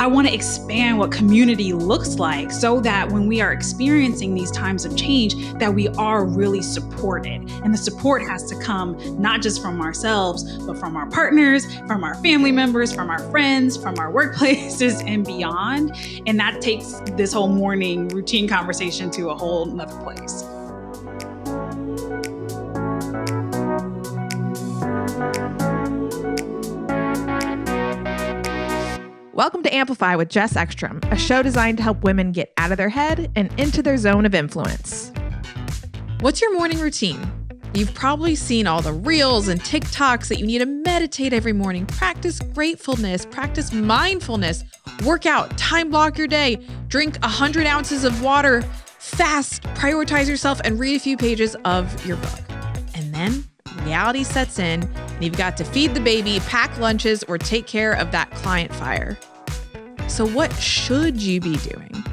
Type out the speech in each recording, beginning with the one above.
I want to expand what community looks like so that when we are experiencing these times of change, that we are really supported. And the support has to come not just from ourselves, but from our partners, from our family members, from our friends, from our workplaces and beyond. And that takes this whole morning routine conversation to a whole nother place. Welcome to Amplify with Jess Ekstrom, a show designed to help women get out of their head and into their zone of influence. What's your morning routine? You've probably seen all the reels and TikToks that you need to meditate every morning, practice gratefulness, practice mindfulness, work out, time block your day, drink 100 ounces of water, fast, prioritize yourself, and read a few pages of your book. And then reality sets in, and you've got to feed the baby, pack lunches, or take care of that client fire. So what should you be doing?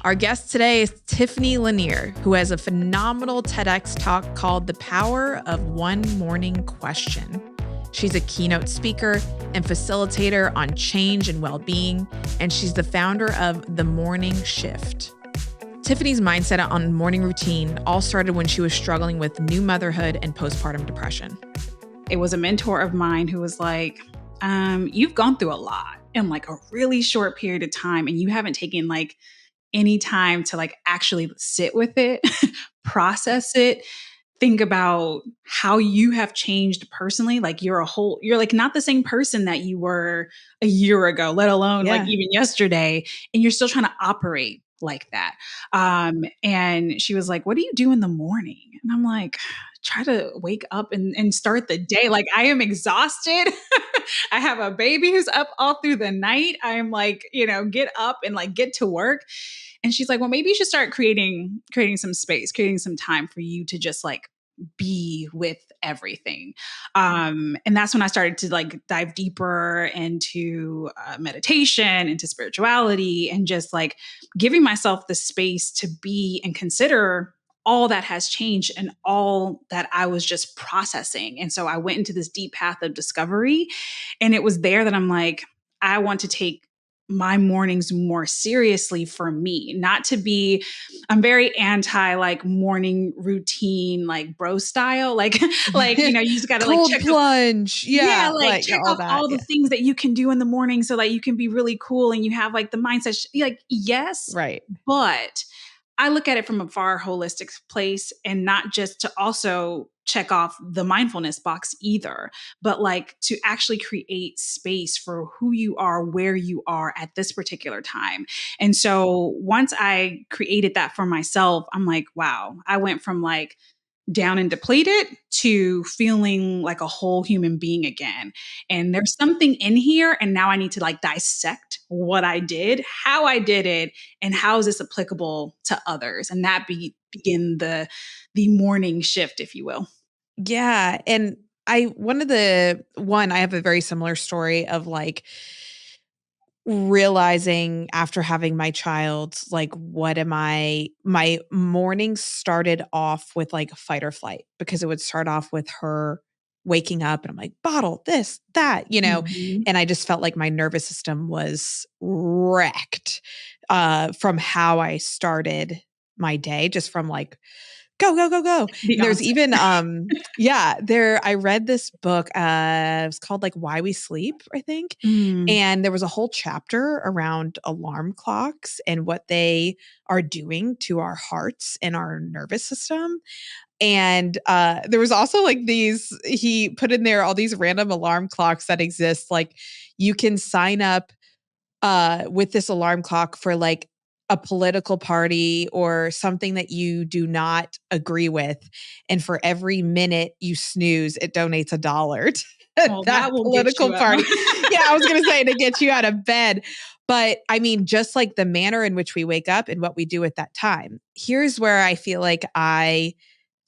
Our guest today is Tiffany Lanier, who has a phenomenal TEDx talk called The Power of One Morning Question. She's a keynote speaker and facilitator on change and well-being, and she's the founder of The Morning Shift. Tiffany's mindset on morning routine all started when she was struggling with new motherhood and postpartum depression. It was a mentor of mine who was like, you've gone through a lot in like a really short period of time, and you haven't taken like any time to like actually sit with it, process it, think about how you have changed personally. Like you're like not the same person that you were a year ago, let alone like even yesterday. And you're still trying to operate like that. And she was like, what do you do in the morning? And I'm like, try to wake up and start the day. Like I am exhausted. I have a baby who's up all through the night. I'm like, get up and like get to work. And she's like, well, maybe you should start creating some space, creating some time for you to just like be with everything. And that's when I started to like dive deeper into meditation, into spirituality, and just like giving myself the space to be and consider all that has changed and all that I was just processing. And so I went into this deep path of discovery, and it was there that I'm like, I want to take my mornings more seriously for me, not to be, I'm very anti like morning routine, like bro style, like, you just got to like check plunge. check off all the things that you can do in the morning so that you can be really cool and you have like the mindset, yes, right. But I look at it from a far holistic place, and not just to also check off the mindfulness box either, but like to actually create space for who you are, where you are at this particular time. And so once I created that for myself, I'm like, wow, I went from like down and depleted to feeling like a whole human being again. And there's something in here. And now I need to like dissect what I did, how I did it, and how is this applicable to others? And that begin the morning shift, if you will. Yeah. And I have a very similar story of like realizing after having my child, like, my mornings started off with like fight or flight, because it would start off with her waking up and I'm like, bottle, this, that, Mm-hmm. and I just felt like my nervous system was wrecked from how I started my day, just from like, go, go, go, go. There's even, I read this book, it's called like Why We Sleep, I think. And there was a whole chapter around alarm clocks and what they are doing to our hearts and our nervous system. And there was also like he put in there all these random alarm clocks that exist. Like you can sign up with this alarm clock for like a political party or something that you do not agree with. And for every minute you snooze, it donates $1 to that political party. Yeah, I was going to say, to get you out of bed. But I mean, just like the manner in which we wake up and what we do at that time. Here's where I feel like I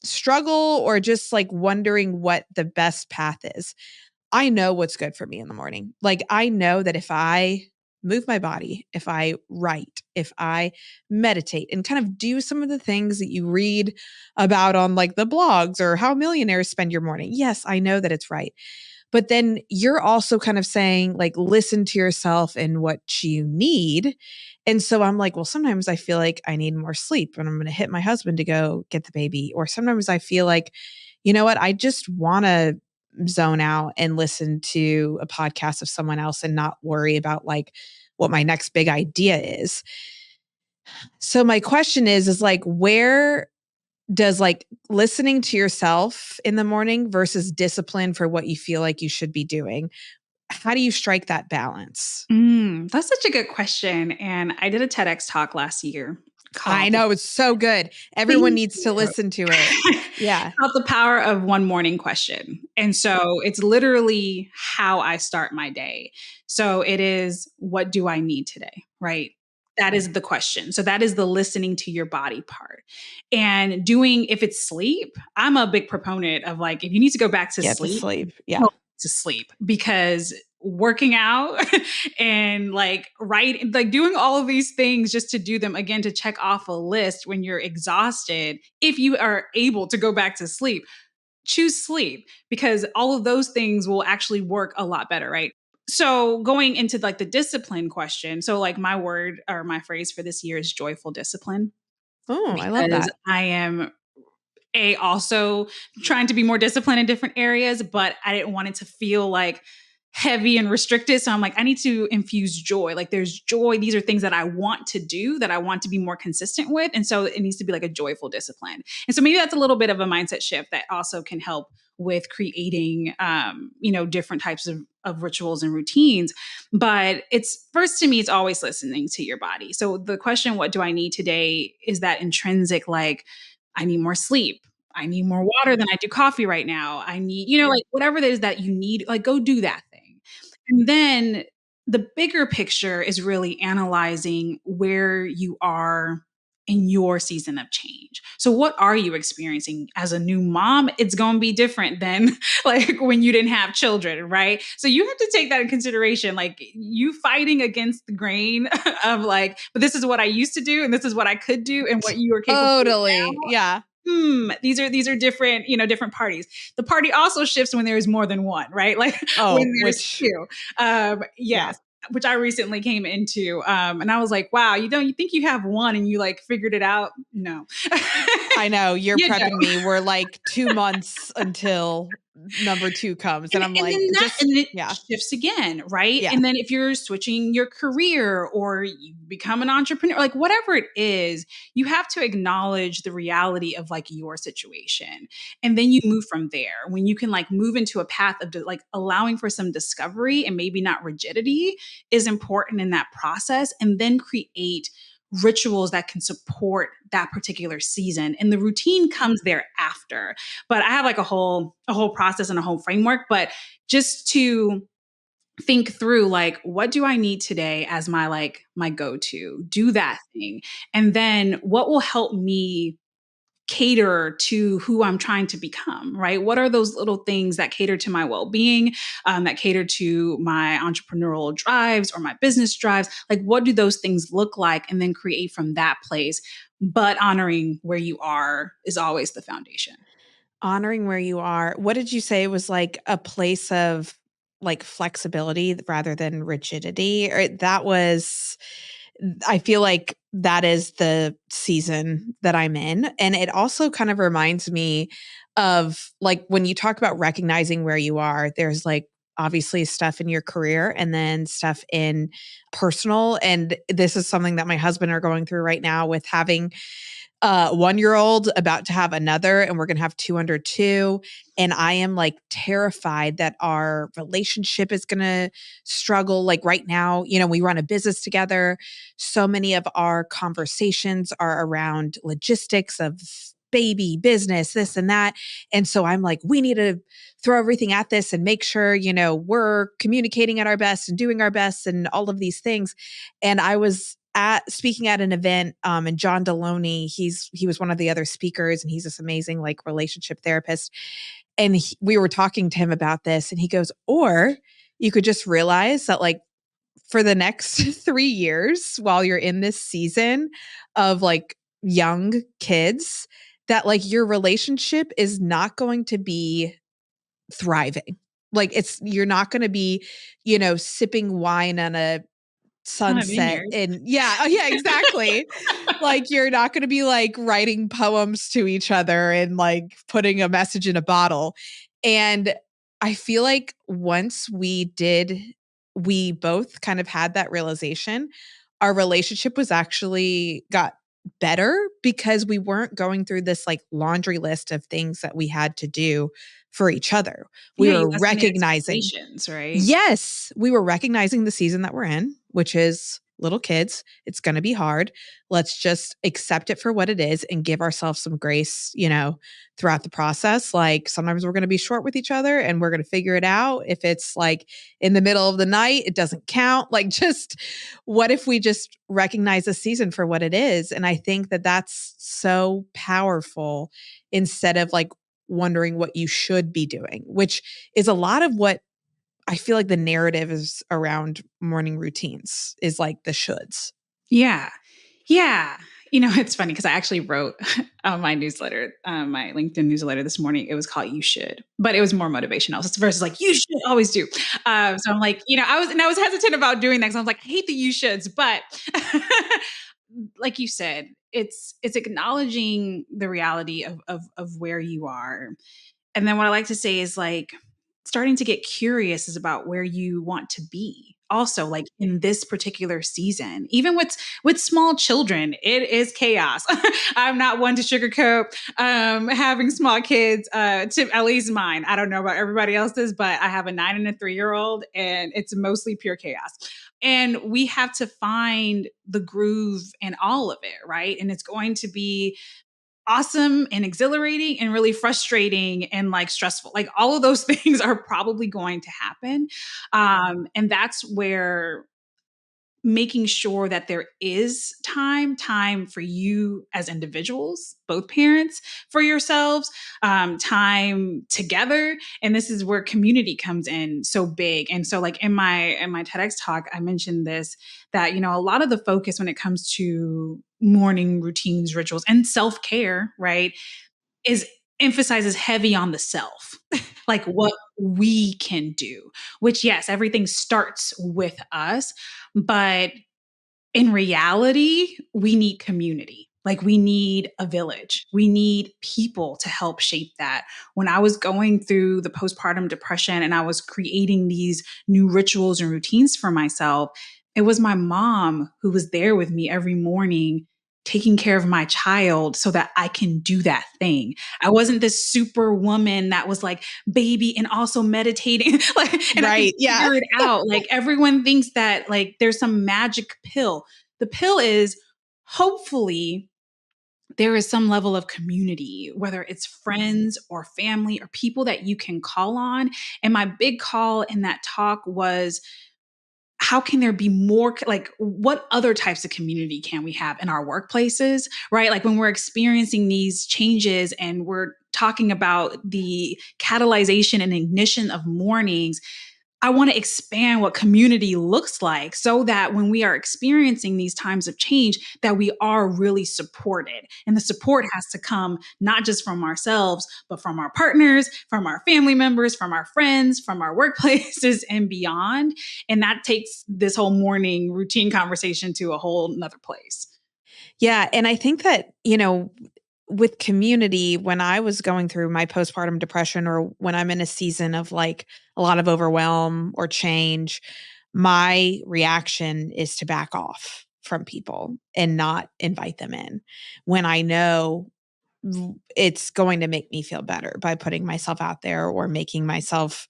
struggle, or just like wondering what the best path is. I know what's good for me in the morning. Like I know that if I move my body, if I write, if I meditate and kind of do some of the things that you read about on like the blogs or how millionaires spend your morning. Yes, I know that it's right. But then you're also kind of saying like, listen to yourself and what you need. And so I'm like, well, sometimes I feel like I need more sleep and I'm going to hit my husband to go get the baby. Or sometimes I feel like, you know what, I just want to zone out and listen to a podcast of someone else and not worry about like what my next big idea is. So my question is like, where does like listening to yourself in the morning versus discipline for what you feel like you should be doing? How do you strike that balance? That's such a good question. And I did a TEDx talk last year I called know, it's so good. Everyone Thank needs to you. listen to it. Yeah. Called The Power of One Morning Question. And so it's literally how I start my day. So it is, what do I need today? Right? That is the question. So that is the listening to your body part. And doing, if it's sleep, I'm a big proponent of like, if you need to go back to Get to sleep, sleep. go Yeah. to sleep, because working out and like doing all of these things just to do them again, to check off a list when you're exhausted, if you are able to go back to sleep, choose sleep, because all of those things will actually work a lot better, right? So going into like the discipline question, so like my word or my phrase for this year is joyful discipline, Oh, I love because that. I am also trying to be more disciplined in different areas, but I didn't want it to feel like heavy and restricted. So I'm like, I need to infuse joy. Like there's joy. These are things that I want to do, that I want to be more consistent with. And so it needs to be like a joyful discipline. And so maybe that's a little bit of a mindset shift that also can help with creating, different types of rituals and routines. But it's first, to me, it's always listening to your body. So the question, what do I need today, is that intrinsic, like, I need more sleep. I need more water than I do coffee right now. I need, like whatever it is that you need, like go do that thing. And then the bigger picture is really analyzing where you are in your season of change. So what are you experiencing as a new mom? It's going to be different than like when you didn't have children, right? So you have to take that in consideration, like you fighting against the grain of like, but this is what I used to do and this is what I could do and what you are capable of Totally. now. Yeah. These are different, different parties. The party also shifts when there is more than one, right? Like Oh, when there's which, two. yeah. Yes, which I recently came into. And I was like, wow, you think you have one and you like figured it out? No. I know you're You prepping don't. me. We're like 2 months until number 2 comes. And I'm And like, then just, it yeah. shifts again, right? Yeah. And then if you're switching your career or you become an entrepreneur, like whatever it is, you have to acknowledge the reality of like your situation. And then you move from there. When you can like move into a path of like allowing for some discovery and maybe not rigidity is important in that process, and then create rituals that can support that particular season, and the routine comes thereafter. But I have like a whole process and a whole framework, but just to think through like, what do I need today as my go-to, do that thing, and then what will help me cater to who I'm trying to become, right? What are those little things that cater to my well-being, that cater to my entrepreneurial drives or my business drives? Like, what do those things look like? And then create from that place. But honoring where you are is always the foundation. Honoring where you are. What did you say was like a place of like flexibility rather than rigidity? Or that was, I feel like that is the season that I'm in. And it also kind of reminds me of like when you talk about recognizing where you are, there's like obviously stuff in your career and then stuff in personal. And this is something that my husband are going through right now with having 1-year-old, about to have another, and we're going to have 2 under 2. And I am like terrified that our relationship is going to struggle. Like right now, we run a business together. So many of our conversations are around logistics of baby business, this and that. And so I'm like, we need to throw everything at this and make sure, we're communicating at our best and doing our best and all of these things. And I was speaking at an event, and John Deloney, he was one of the other speakers, and he's this amazing like relationship therapist. And we were talking to him about this, and he goes, or you could just realize that like for the next 3 years while you're in this season of like young kids, that like your relationship is not going to be thriving. Like you're not going to be, sipping wine on a On a sunset vineyard. and yeah, exactly. Like you're not going to be like writing poems to each other and like putting a message in a bottle. And I feel like once we both kind of had that realization, our relationship was actually got better because we weren't going through this like laundry list of things that we had to do for each other. We Yeah, you were have so many recognizing expectations, right? Yes, we were recognizing the season that we're in, which is little kids. It's going to be hard. Let's just accept it for what it is and give ourselves some grace, throughout the process. Like sometimes we're going to be short with each other and we're going to figure it out. If it's like in the middle of the night, it doesn't count. Like just what if we just recognize the season for what it is? And I think that that's so powerful instead of like wondering what you should be doing, which is a lot of what I feel like the narrative is around morning routines is like the shoulds. Yeah. Yeah. It's funny because I actually wrote on my newsletter, my LinkedIn newsletter this morning. It was called "You Should," but it was more motivational. So it's versus like "You should always do." So I'm like, I was hesitant about doing that because I was like, I hate the "you shoulds," but like you said, it's acknowledging the reality of where you are. And then what I like to say is like starting to get curious is about where you want to be. Also, like in this particular season, even with small children, it is chaos. I'm not one to sugarcoat having small kids. To at least mine. I don't know about everybody else's, but I have a 9 and a 3-year-old, and it's mostly pure chaos. And we have to find the groove in all of it, right? And it's going to be awesome and exhilarating and really frustrating and like stressful. Like all of those things are probably going to happen. And that's where making sure that there is time for you as individuals, both parents, for yourselves, time together. And this is where community comes in so big. And so like in my TEDx talk, I mentioned this, that a lot of the focus when it comes to morning routines, rituals, and self-care, right, is emphasizes heavy on the self, like what we can do, which yes, everything starts with us, but in reality, we need community. Like we need a village. We need people to help shape that. When I was going through the postpartum depression and I was creating these new rituals and routines for myself, it was my mom who was there with me every morning taking care of my child so that I can do that thing. I wasn't this super woman that was like baby and also meditating like and I could Right. Yeah. figure it out. Like everyone thinks that like there's some magic pill. The pill is hopefully there is some level of community, whether it's friends or family or people that you can call on. And my big call in that talk was, how can there be more, like what other types of community can we have in our workplaces, right? Like when we're experiencing these changes and we're talking about the catalyzation and ignition of mornings, I want to expand what community looks like so that when we are experiencing these times of change, that we are really supported. And the support has to come not just from ourselves, but from our partners, from our family members, from our friends, from our workplaces and beyond. And that takes this whole morning routine conversation to a whole nother place. Yeah. And I think that, with community, when I was going through my postpartum depression or when I'm in a season of like a lot of overwhelm or change, my reaction is to back off from people and not invite them in when I know it's going to make me feel better by putting myself out there or making myself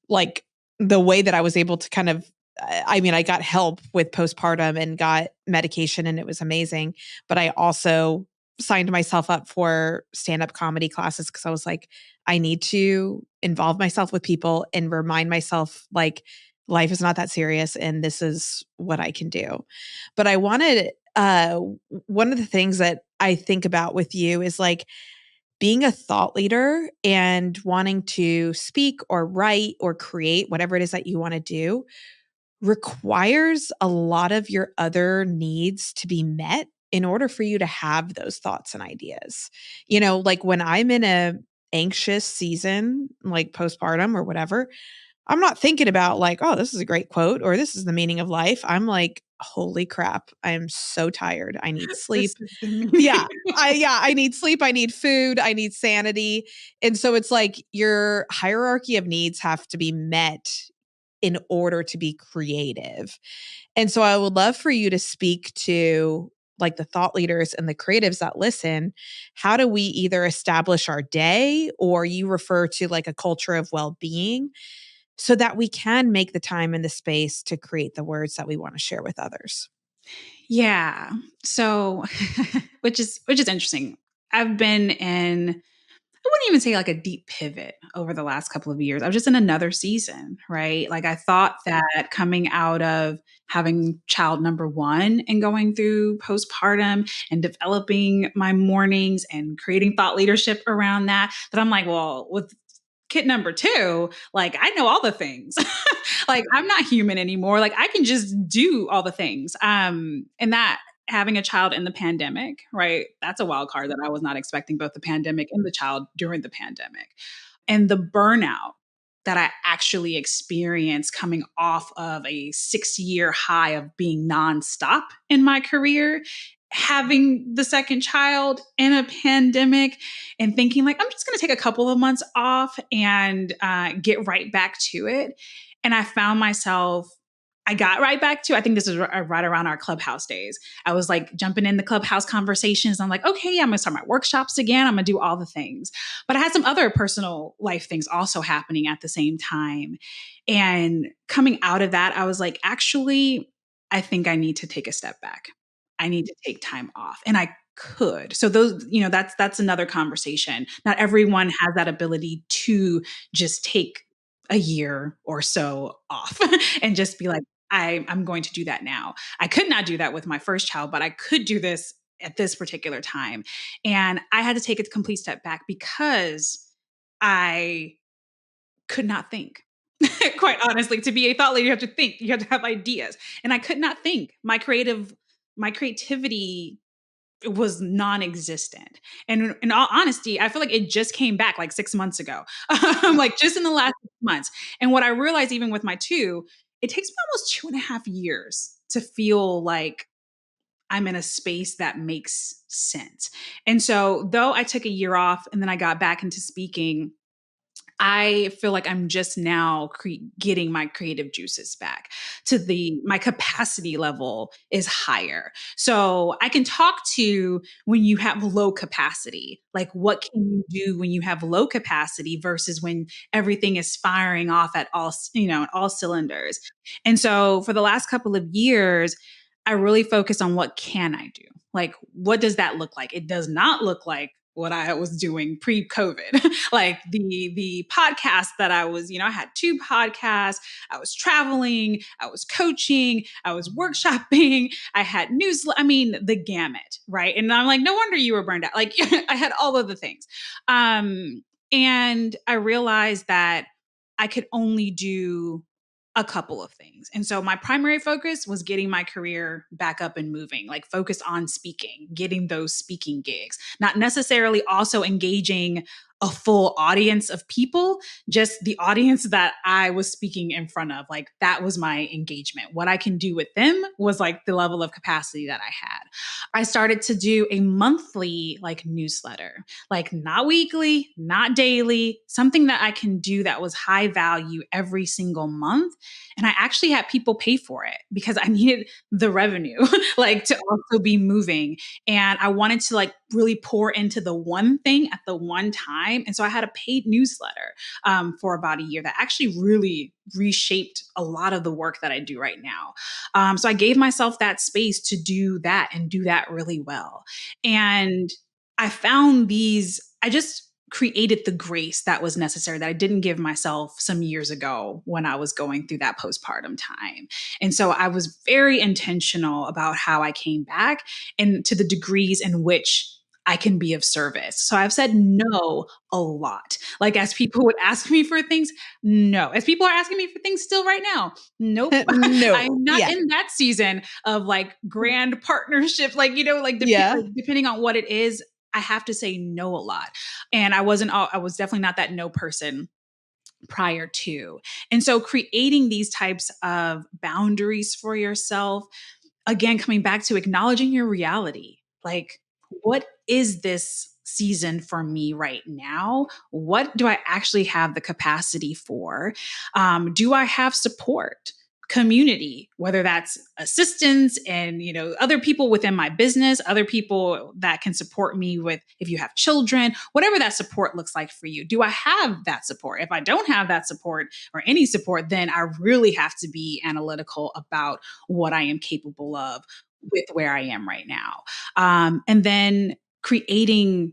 like the way that I was able to kind of I mean, I got help with postpartum and got medication and it was amazing. But I also signed myself up for stand-up comedy classes because I was like, I need to involve myself with people and remind myself like life is not that serious and this is what I can do. But I wanted one of the things that I think about with you is like being a thought leader and wanting to speak or write or create whatever it is that you want to do requires a lot of your other needs to be met in order for you to have those thoughts and ideas. Like when I'm in anxious season, like postpartum or whatever, I'm not thinking about like, oh, this is a great quote or this is the meaning of life. I'm like, holy crap, I am so tired. I need This sleep. is the meaning. I need sleep. I need food. I need sanity. And so it's like your hierarchy of needs have to be met in order to be creative. And so I would love for you to speak to like the thought leaders and the creatives that listen. How do we either establish our day, or you refer to like a culture of well-being, so that we can make the time and the space to create the words that we want to share with others? Yeah. So, which is interesting. I've been in, I wouldn't even say like a deep pivot over the last couple of years. I was just in another season, right? Like I thought that coming out of having child number one and going through postpartum and developing my mornings and creating thought leadership around that, that I'm like, well, with kid number two, like I know all the things. Like I'm not human anymore. Like I can just do all the things. And that having a child in the pandemic, right? That's a wild card that I was not expecting, both the pandemic and the child during the pandemic. And the burnout that I actually experienced coming off of a 6-year high of being nonstop in my career, having the second child in a pandemic and thinking like, I'm just going to take a couple of months off and get right back to it. And I found myself, I got right back to, I think this was right around our Clubhouse days. I was like jumping in the Clubhouse conversations. I'm like, okay, yeah, I'm going to start my workshops again. I'm going to do all the things. But I had some other personal life things also happening at the same time. And coming out of that, I was like, actually, I think I need to take a step back. I need to take time off. And I could. So those, that's another conversation. Not everyone has that ability to just take a year or so off and just be like, I'm going to do that now. I could not do that with my first child, but I could do this at this particular time. And I had to take a complete step back because I could not think. Quite honestly, to be a thought leader, you have to think, you have to have ideas. And I could not think. My creativity was non-existent. And in all honesty, I feel like it just came back like 6 months ago. Like just in the last 6 months. And what I realized even with my two, it takes me almost 2.5 years to feel like I'm in a space that makes sense. And so though I took a year off and then I got back into speaking, I feel like I'm just now getting my creative juices back to my capacity level is higher. So I can talk to when you have low capacity, like what can you do when you have low capacity versus when everything is firing off at all cylinders. And so for the last couple of years, I really focused on what can I do? Like, what does that look like? It does not look like what I was doing pre-COVID. Like the podcast that I was, I had 2 podcasts, I was traveling, I was coaching, I was workshopping, I had newsletter, I mean, the gamut, right? And I'm like, no wonder you were burned out. Like I had all of the things. And I realized that I could only do a couple of things. And so my primary focus was getting my career back up and moving, like focus on speaking, getting those speaking gigs, not necessarily also engaging a full audience of people, just the audience that I was speaking in front of. Like that was my engagement. What I can do with them was like the level of capacity that I had. I started to do a monthly like newsletter, like not weekly, not daily, something that I can do that was high value every single month. And I actually had people pay for it because I needed the revenue, like to also be moving. And I wanted to like really pour into the one thing at the one time. And so I had a paid newsletter for about a year that actually really reshaped a lot of the work that I do right now. So I gave myself that space to do that and do that really well. And I found I just created the grace that was necessary that I didn't give myself some years ago when I was going through that postpartum time. And so I was very intentional about how I came back and to the degrees in which I can be of service. So I've said no a lot. Like as people would ask me for things, no. As people are asking me for things still right now, nope. No. I'm not Yeah. in that season of like grand partnerships, like, like Yeah. depending on what it is. I have to say no a lot. And I was definitely not that no person prior to. And so creating these types of boundaries for yourself, again, coming back to acknowledging your reality. Like, what is this season for me right now? What do I actually have the capacity for? Do I have support? Community, whether that's assistance and, other people within my business, other people that can support me with, if you have children, whatever that support looks like for you. Do I have that support? If I don't have that support or any support, then I really have to be analytical about what I am capable of with where I am right now. And then creating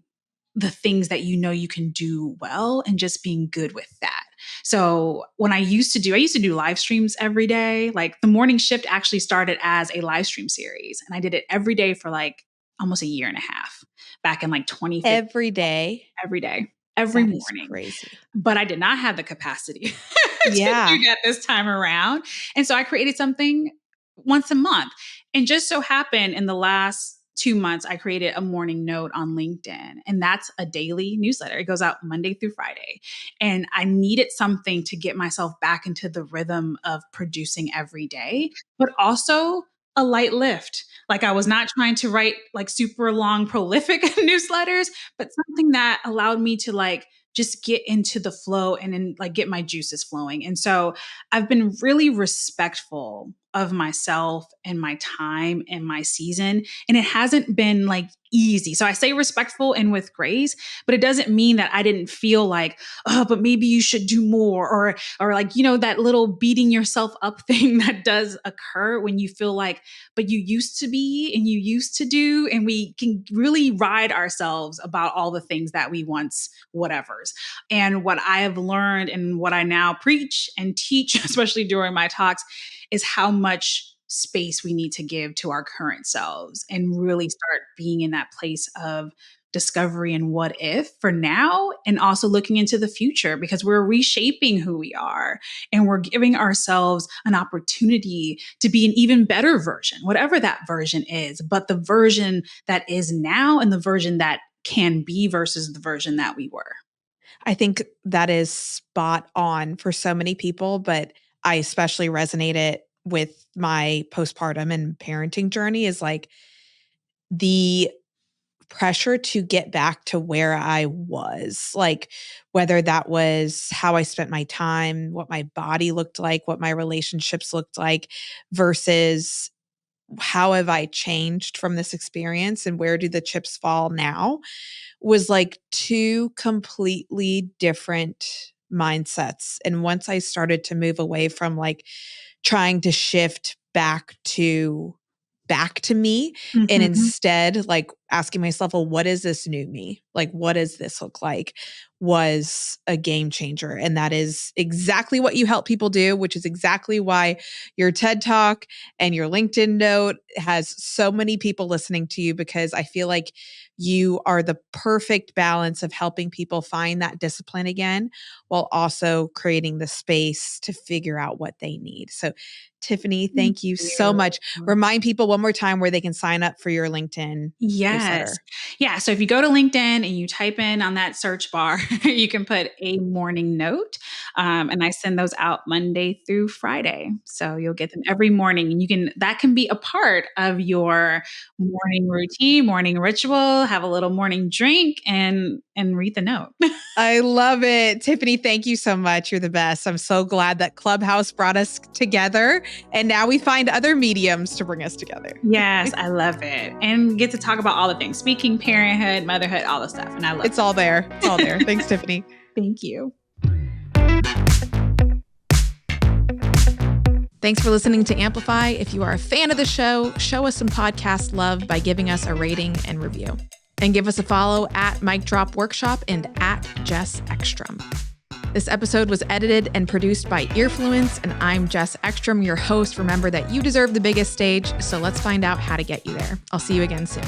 the things that you can do well and just being good with that. So when I used to do live streams every day. Like the morning shift actually started as a live stream series, and I did it every day for like almost a year and a half back in like 2015. Every day, every that morning. Is crazy. But I did not have the capacity to do that this time around. And so I created something once a month. And just so happened in the last 2 months, I created a morning note on LinkedIn, and that's a daily newsletter. It goes out Monday through Friday. And I needed something to get myself back into the rhythm of producing every day, but also a light lift. Like I was not trying to write like super long, prolific newsletters, but something that allowed me to like just get into the flow and then like get my juices flowing. And so I've been really respectful of myself and my time and my season. And it hasn't been like easy. So I say respectful and with grace, but it doesn't mean that I didn't feel like, oh, but maybe you should do more, or like, that little beating yourself up thing that does occur when you feel like, but you used to be and you used to do, and we can really ride ourselves about all the things that we once whatevers. And what I have learned and what I now preach and teach, especially during my talks, is how much space we need to give to our current selves and really start being in that place of discovery and what if for now, and also looking into the future, because we're reshaping who we are and we're giving ourselves an opportunity to be an even better version, whatever that version is, but the version that is now and the version that can be versus the version that we were. I think that is spot on for so many people, but I especially resonated with my postpartum and parenting journey is like the pressure to get back to where I was, like whether that was how I spent my time, what my body looked like, what my relationships looked like, versus how have I changed from this experience and where do the chips fall now, was like two completely different mindsets. And once I started to move away from like trying to shift back to me, and instead like asking myself, well, what is this new me? Like, what does this look like? Was a game changer. And that is exactly what you help people do, which is exactly why your TED Talk and your LinkedIn note has so many people listening to you, because I feel like you are the perfect balance of helping people find that discipline again, while also creating the space to figure out what they need. So Tiffany, thank you so much. Remind people one more time where they can sign up for your LinkedIn newsletter. Yeah. So if you go to LinkedIn and you type in on that search bar, you can put a morning note. And I send those out Monday through Friday. So you'll get them every morning, and that can be a part of your morning routine, morning ritual, have a little morning drink and read the note. I love it. Tiffany, thank you so much. You're the best. I'm so glad that Clubhouse brought us together, and now we find other mediums to bring us together. Yes, I love it. And get to talk about all the things, speaking, parenthood, motherhood, all the stuff. And I love it. It's all there. It's all there. Thanks, Tiffany. Thank you. Thanks for listening to Amplify. If you are a fan of the show, show us some podcast love by giving us a rating and review. And give us a follow at Mic Drop Workshop and at Jess Ekstrom. This episode was edited and produced by Earfluence, and I'm Jess Ekstrom, your host. Remember that you deserve the biggest stage, so let's find out how to get you there. I'll see you again soon.